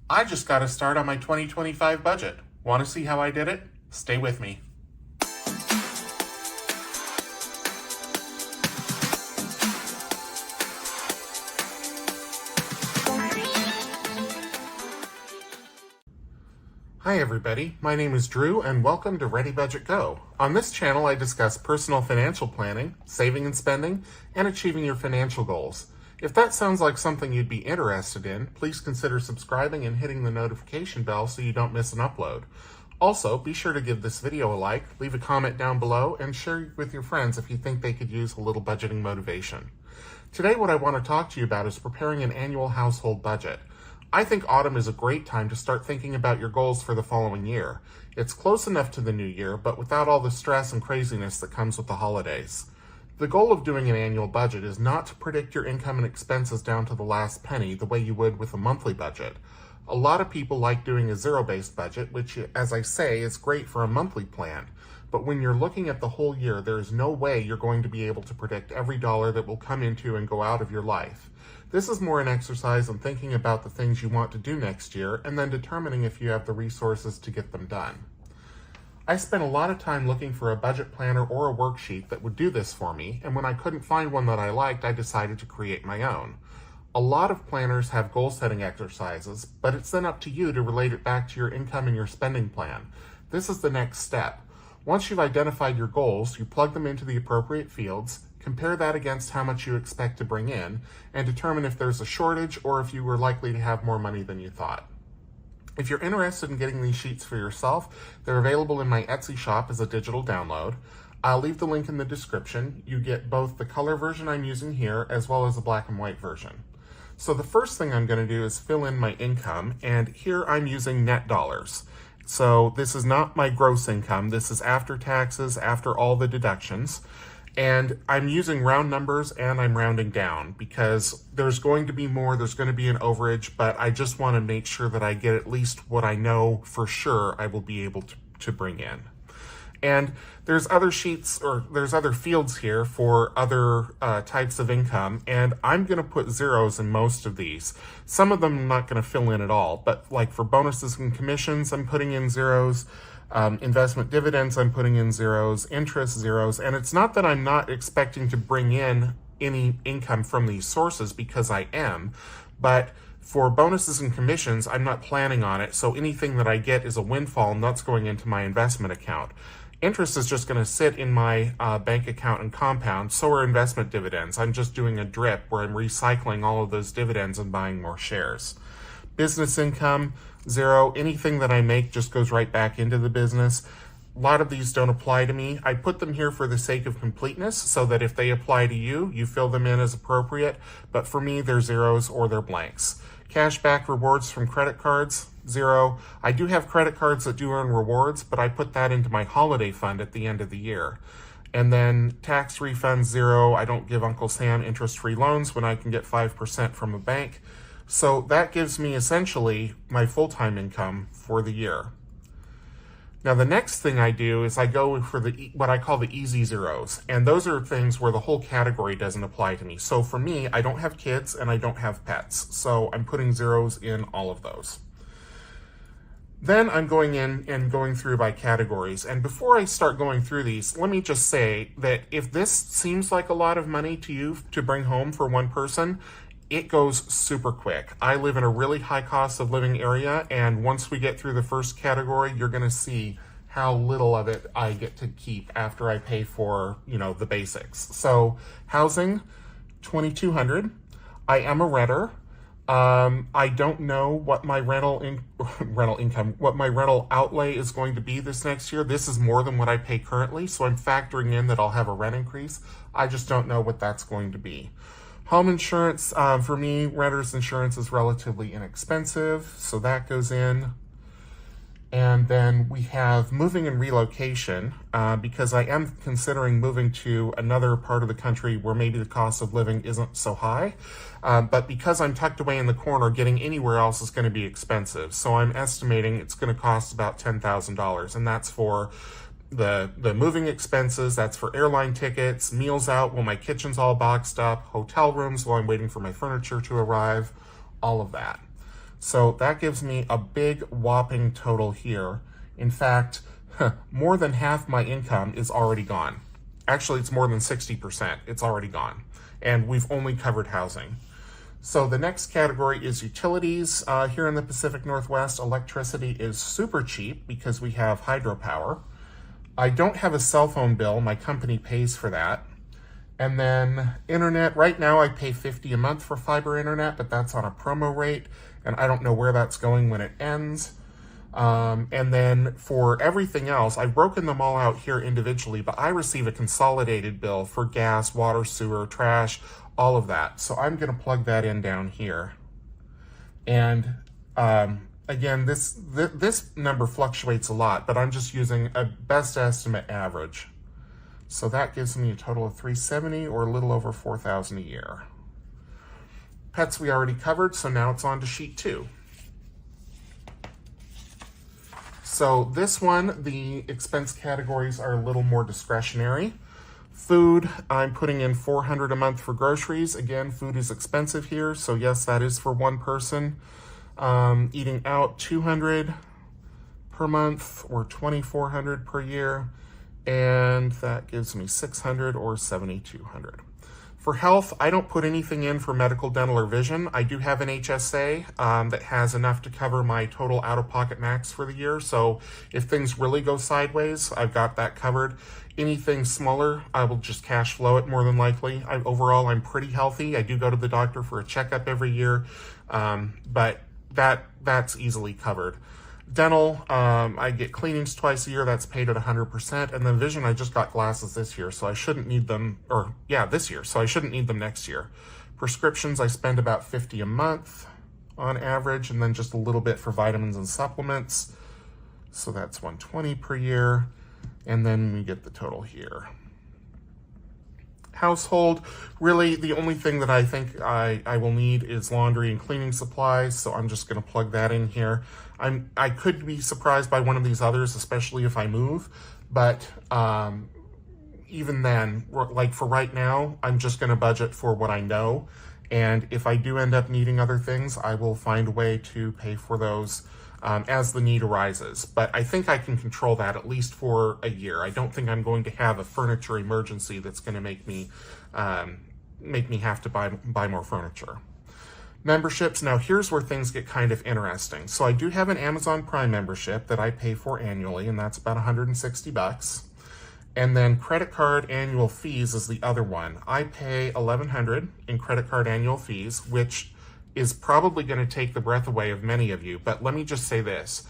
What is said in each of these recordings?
I just got a start on my 2025 budget. Want to see how I did it? Stay with me. Hi everybody, my name is Drew and welcome to Ready Budget Go. On this channel I discuss personal financial planning, saving and spending, and achieving your financial goals. If that sounds like something you'd be interested in, please consider subscribing and hitting the notification bell so you don't miss an upload. Also, be sure to give this video a like, leave a comment down below, and share with your friends if you think they could use a little budgeting motivation. Today what I want to talk to you about is preparing an annual household budget. I think autumn is a great time to start thinking about your goals for the following year. It's close enough to the new year, but without all the stress and craziness that comes with the holidays. The goal of doing an annual budget is not to predict your income and expenses down to the last penny the way you would with a monthly budget. A lot of people like doing a zero-based budget, which, as I say, is great for a monthly plan. But when you're looking at the whole year, there is no way you're going to be able to predict every dollar that will come into and go out of your life. This is more an exercise in thinking about the things you want to do next year and then determining if you have the resources to get them done. I spent a lot of time looking for a budget planner or a worksheet that would do this for me, and when I couldn't find one that I liked, I decided to create my own. A lot of planners have goal-setting exercises, but it's then up to you to relate it back to your income and your spending plan. This is the next step. Once you've identified your goals, you plug them into the appropriate fields, compare that against how much you expect to bring in, and determine if there's a shortage or if you were likely to have more money than you thought. If you're interested in getting these sheets for yourself, they're available in my Etsy shop as a digital download. I'll leave the link in the description. You get both the color version I'm using here as well as the black and white version. So the first thing I'm going to do is fill in my income, and here I'm using net dollars. So this is not my gross income. This is after taxes, after all the deductions. And I'm using round numbers and I'm rounding down because there's going to be more, there's going to be an overage, but I just want to make sure that I get at least what I know for sure I will be able to bring in. And there's other sheets, or there's other fields here for other types of income, and I'm going to put zeros in most of these. Some of them I'm not going to fill in at all, but like for bonuses and commissions, I'm putting in zeros. Investment dividends, I'm putting in zeros, interest zeros, and it's not that I'm not expecting to bring in any income from these sources, because I am, but for bonuses and commissions, I'm not planning on it, so anything that I get is a windfall and that's going into my investment account. Interest is just going to sit in my bank account and compound, so are investment dividends. I'm just doing a drip where I'm recycling all of those dividends and buying more shares. Business income, zero. Anything that I make just goes right back into the business. A lot of these don't apply to me. I put them here for the sake of completeness so that if they apply to you, you fill them in as appropriate. But for me, they're zeros or they're blanks. Cashback rewards from credit cards, zero. I do have credit cards that do earn rewards, but I put that into my holiday fund at the end of the year. And then tax refunds, zero. I don't give Uncle Sam interest-free loans when I can get 5% from a bank. So that gives me essentially my full-time income for the year. Now the next thing I do is I go for what I call the easy zeros, and those are things where the whole category doesn't apply to me. So for me, I don't have kids and I don't have pets, so I'm putting zeros in all of those. Then I'm going in and going through by categories, and before I start going through these, let me just say that if this seems like a lot of money to you to bring home for one person, it goes super quick. I live in a really high cost of living area, and once we get through the first category, you're going to see how little of it I get to keep after I pay for, the basics. So housing, $2,200. I am a renter. I don't know what my rental outlay is going to be this next year. This is more than what I pay currently, so I'm factoring in that I'll have a rent increase. I just don't know what that's going to be. Home insurance, for me, renter's insurance is relatively inexpensive, so that goes in. And then we have moving and relocation, because I am considering moving to another part of the country where maybe the cost of living isn't so high. But because I'm tucked away in the corner, getting anywhere else is going to be expensive. So I'm estimating it's going to cost about $10,000, and that's for the moving expenses, that's for airline tickets, meals out while my kitchen's all boxed up, hotel rooms while I'm waiting for my furniture to arrive, all of that. So that gives me a big whopping total here. In fact, more than half my income is already gone. Actually, it's more than 60%. It's already gone. And we've only covered housing. So the next category is utilities. Here in the Pacific Northwest, electricity is super cheap because we have hydropower. I don't have a cell phone bill. My company pays for that. And then internet, right now I pay $50 a month for fiber internet, but that's on a promo rate, and I don't know where that's going when it ends. And then for everything else, I've broken them all out here individually, but I receive a consolidated bill for gas, water, sewer, trash, all of that. So I'm going to plug that in down here. And again, this number fluctuates a lot, but I'm just using a best estimate average. So that gives me a total of $370 or a little over $4,000 a year. Pets we already covered, so now it's on to sheet 2. So this one, the expense categories are a little more discretionary. Food, I'm putting in $400 a month for groceries. Again, food is expensive here, so yes, that is for one person. Eating out, $200 per month or $2,400 per year. And that gives me $600 or $7,200. For health, I don't put anything in for medical, dental, or vision. I do have an HSA that has enough to cover my total out-of-pocket max for the year. So if things really go sideways, I've got that covered. Anything smaller, I will just cash flow it more than likely. Overall, I'm pretty healthy. I do go to the doctor for a checkup every year, but that's easily covered. Dental, I get cleanings twice a year. That's paid at 100%. And then vision, I just got glasses this year, so I shouldn't need them, this year, so I shouldn't need them next year. Prescriptions, I spend about $50 a month on average, and then just a little bit for vitamins and supplements. So that's $120 per year. And then we get the total here. Household, really the only thing that I think I will need is laundry and cleaning supplies, so I'm just going to plug that in here. I could be surprised by one of these others, especially if I move, but even then, like for right now, I'm just going to budget for what I know, and if I do end up needing other things, I will find a way to pay for those as the need arises. But I think I can control that at least for a year. I don't think I'm going to have a furniture emergency that's going to make me have to buy more furniture. Memberships, now here's where things get kind of interesting. So I do have an Amazon Prime membership that I pay for annually, and that's about $160. And then credit card annual fees is the other one. I pay $1,100 in credit card annual fees, which is probably going to take the breath away of many of you. But let me just say this.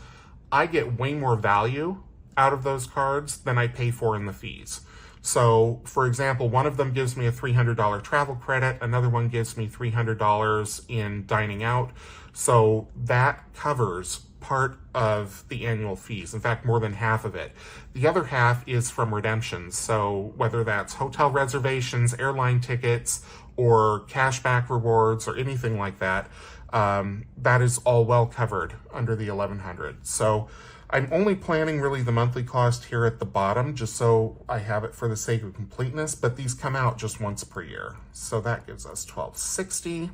I get way more value out of those cards than I pay for in the fees. So, for example, one of them gives me a $300 travel credit. Another one gives me $300 in dining out. So that covers part of the annual fees. In fact, more than half of it. The other half is from redemptions. So whether that's hotel reservations, airline tickets, or cashback rewards, or anything like that, that is all well covered under the $1,100. So I'm only planning really the monthly cost here at the bottom, just so I have it for the sake of completeness, but these come out just once per year. So that gives us $1,260.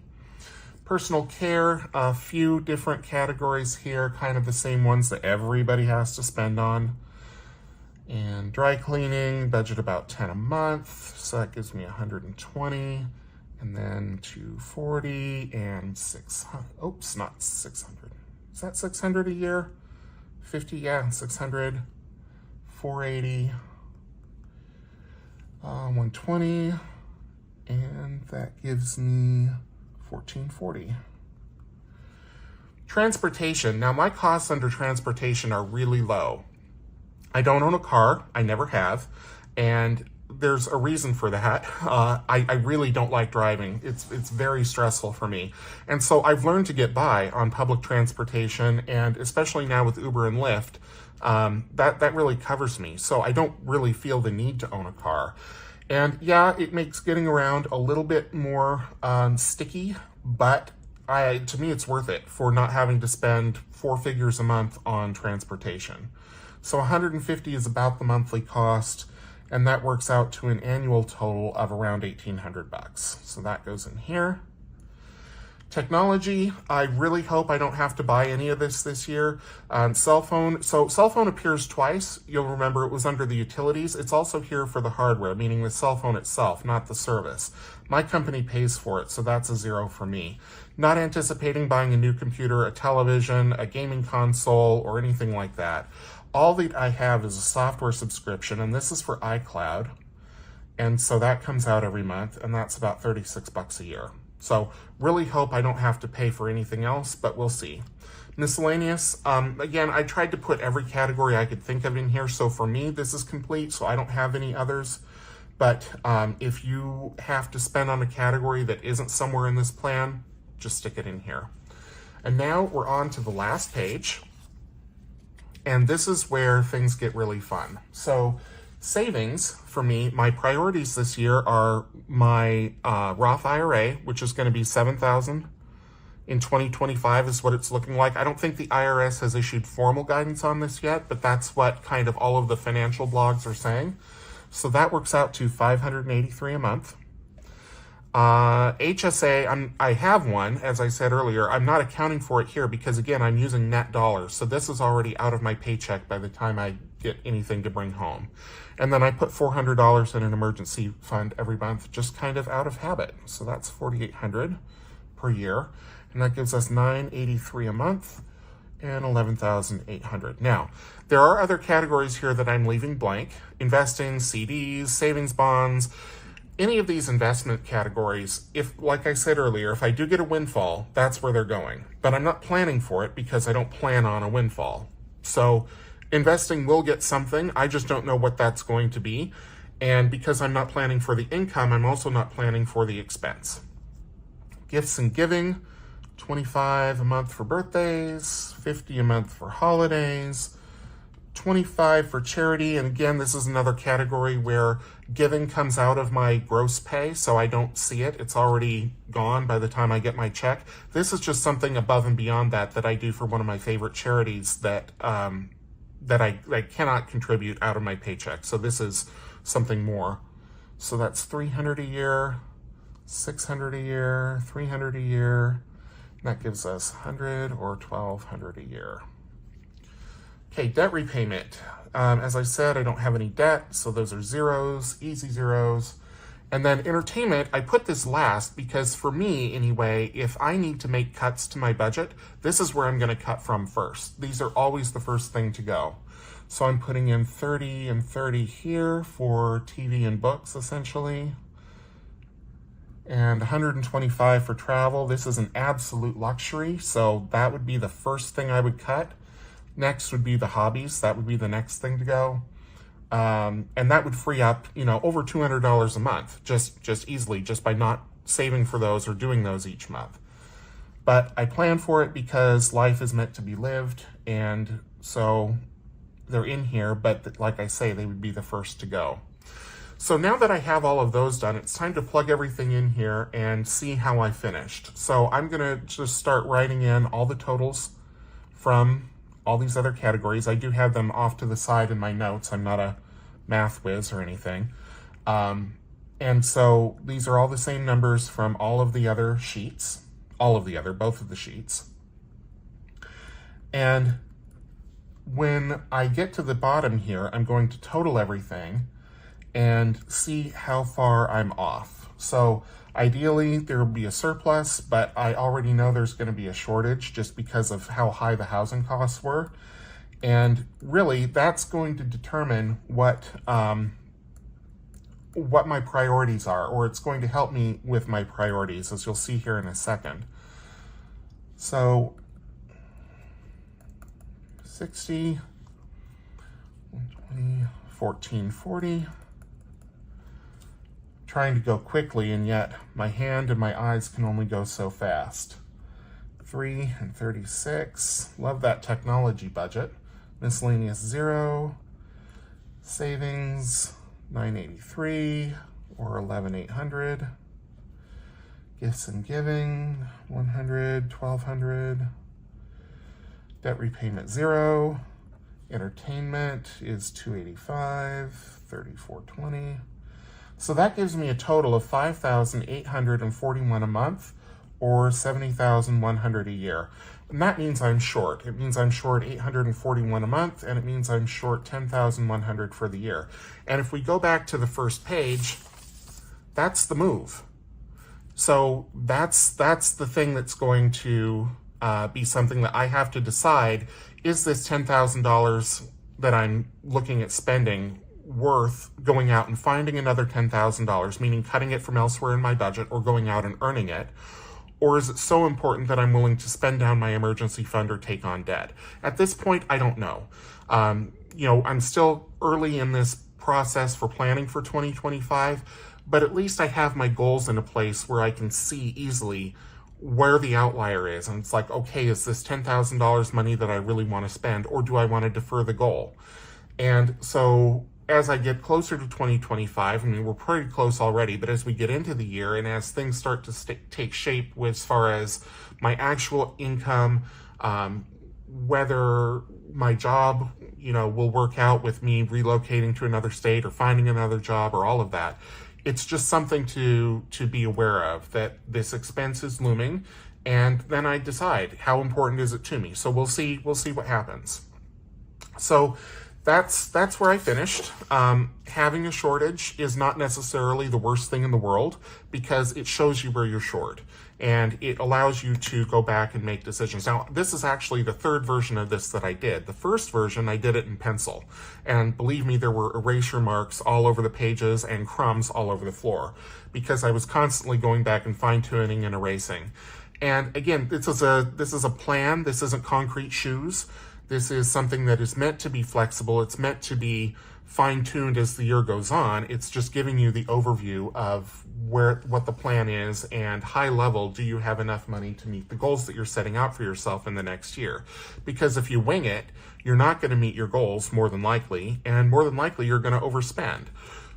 Personal care, a few different categories here, kind of the same ones that everybody has to spend on. And dry cleaning, budget about $10 a month, so that gives me $120. And then $240 and $600. Oops, not $600. Is that $600 a year? 50, yeah, $600, $480, $120, and that gives me $1,440. Transportation. Now, my costs under transportation are really low. I don't own a car. I never have. And there's a reason for that. I really don't like driving. It's very stressful for me. And so I've learned to get by on public transportation, and especially now with Uber and Lyft, that really covers me. So I don't really feel the need to own a car. And yeah, it makes getting around a little bit more sticky, but to me it's worth it for not having to spend 4 figures a month on transportation. So $150 is about the monthly cost, and that works out to an annual total of around $1,800. So that goes in here. Technology, I really hope I don't have to buy any of this year. Cell phone appears twice. You'll remember it was under the utilities. It's also here for the hardware, meaning the cell phone itself, not the service. My company pays for it, so that's a 0 for me. Not anticipating buying a new computer, a television, a gaming console, or anything like that. All that I have is a software subscription, and this is for iCloud. And so that comes out every month, and that's about $36 a year. So really hope I don't have to pay for anything else, but we'll see. Miscellaneous, again, I tried to put every category I could think of in here. So for me, this is complete, so I don't have any others. But if you have to spend on a category that isn't somewhere in this plan, just stick it in here. And now we're on to the last page. And this is where things get really fun. So savings, for me, my priorities this year are my Roth IRA, which is going to be $7,000 in 2025 is what it's looking like. I don't think the IRS has issued formal guidance on this yet, but that's what kind of all of the financial blogs are saying. So that works out to $583 a month. HSA, I have one, as I said earlier. I'm not accounting for it here because, again, I'm using net dollars. So this is already out of my paycheck by the time I get anything to bring home. And then I put $400 in an emergency fund every month, just kind of out of habit. So that's $4,800 per year. And that gives us $983 a month and $11,800. Now, there are other categories here that I'm leaving blank. Investing, CDs, savings bonds, any of these investment categories, if, like I said earlier, if I do get a windfall, that's where they're going. But I'm not planning for it because I don't plan on a windfall. So investing will get something. I just don't know what that's going to be. And because I'm not planning for the income, I'm also not planning for the expense. Gifts and giving, $25 a month for birthdays, $50 a month for holidays, $25 for charity. And again, this is another category where giving comes out of my gross pay, so I don't see it. It's already gone by the time I get my check. This is just something above and beyond that I do for one of my favorite charities that I cannot contribute out of my paycheck. So this is something more. So that's $300 a year, $600 a year, $300 a year. That gives us $100 or $1,200 a year. Okay, debt repayment. As I said, I don't have any debt, so those are zeros, easy zeros. And then entertainment, I put this last because for me, anyway, if I need to make cuts to my budget, this is where I'm going to cut from first. These are always the first thing to go. So I'm putting in 30 and 30 here for TV and books, essentially. And 125 for travel. This is an absolute luxury, so that would be the first thing I would cut. Next would be the hobbies. That would be the next thing to go. And that would free up, over $200 a month, just easily, just by not saving for those or doing those each month. But I plan for it because life is meant to be lived, and so they're in here, but like I say, they would be the first to go. So now that I have all of those done, it's time to plug everything in here and see how I finished. So I'm gonna just start writing in all the totals from all these other categories. I do have them off to the side in my notes. I'm not a math whiz or anything. And so these are all the same numbers from all of the other sheets, both of the sheets. And when I get to the bottom here, I'm going to total everything and see how far I'm off. So ideally, there will be a surplus, but I already know there's going to be a shortage just because of how high the housing costs were. And really, that's going to determine what my priorities are, or it's going to help me with my priorities, as you'll see here in a second. So 60, 120, 1440. Trying to go quickly, and yet my hand and my eyes can only go so fast. 3 and 36. Love that technology budget. Miscellaneous 0. Savings 983 or 11,800. Gifts and giving 100, 1,200. Debt repayment 0. Entertainment is 285, 3420. So that gives me a total of $5,841 a month, or $70,100 a year. And that means I'm short. It means I'm short $841 a month, and it means I'm short $10,100 for the year. And if we go back to the first page, that's the move. So that's the thing that's going to be something that I have to decide. Is this $10,000 that I'm looking at spending worth going out and finding another $10,000, meaning cutting it from elsewhere in my budget or going out and earning it? Or is it so important that I'm willing to spend down my emergency fund or take on debt? At this point, I don't know. I'm still early in this process for planning for 2025, but at least I have my goals in a place where I can see easily where the outlier is. And it's like, okay, is this $10,000 money that I really want to spend, or do I want to defer the goal? And so as I get closer to 2025, I mean, we're pretty close already, but as we get into the year and as things start to take shape as far as my actual income, whether my job, will work out with me relocating to another state or finding another job or all of that, it's just something to be aware of, that this expense is looming, and then I decide how important is it to me. So we'll see what happens. So that's where I finished. Having a shortage is not necessarily the worst thing in the world, because it shows you where you're short and it allows you to go back and make decisions. Now, this is actually the third version of this that I did. The first version, I did it in pencil, and believe me, there were erasure marks all over the pages and crumbs all over the floor, because I was constantly going back and fine-tuning and erasing. And again, this is a plan. This isn't concrete shoes. This is something that is meant to be flexible. It's meant to be fine-tuned as the year goes on. It's just giving you the overview of what the plan is, and high level, do you have enough money to meet the goals that you're setting out for yourself in the next year? Because if you wing it, you're not going to meet your goals, more than likely, and more than likely you're going to overspend.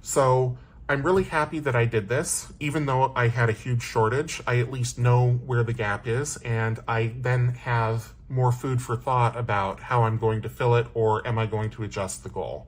So I'm really happy that I did this. Even though I had a huge shortage, I at least know where the gap is, and I then have more food for thought about how I'm going to fill it, or am I going to adjust the goal.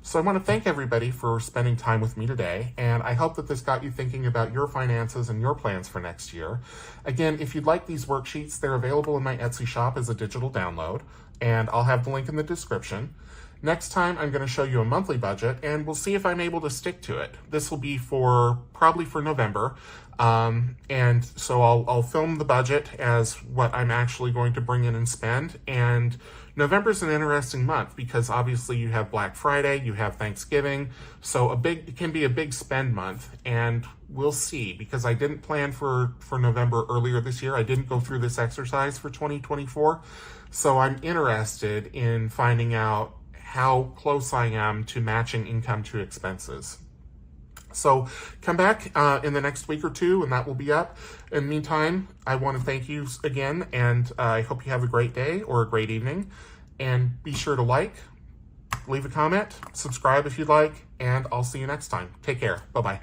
So I want to thank everybody for spending time with me today, and I hope that this got you thinking about your finances and your plans for next year. Again, if you'd like these worksheets, they're available in my Etsy shop as a digital download, and I'll have the link in the description. Next time, I'm going to show you a monthly budget, and we'll see if I'm able to stick to it. This will be probably for November, and so I'll film the budget as what I'm actually going to bring in and spend. And November's an interesting month because obviously you have Black Friday, you have Thanksgiving, so it can be a big spend month, and we'll see, because I didn't plan for November earlier this year. I didn't go through this exercise for 2024, so I'm interested in finding out how close I am to matching income to expenses. So come back in the next week or two, and that will be up. In the meantime, I want to thank you again, and I hope you have a great day or a great evening. And be sure to leave a comment, subscribe if you'd like, and I'll see you next time. Take care. Bye-bye.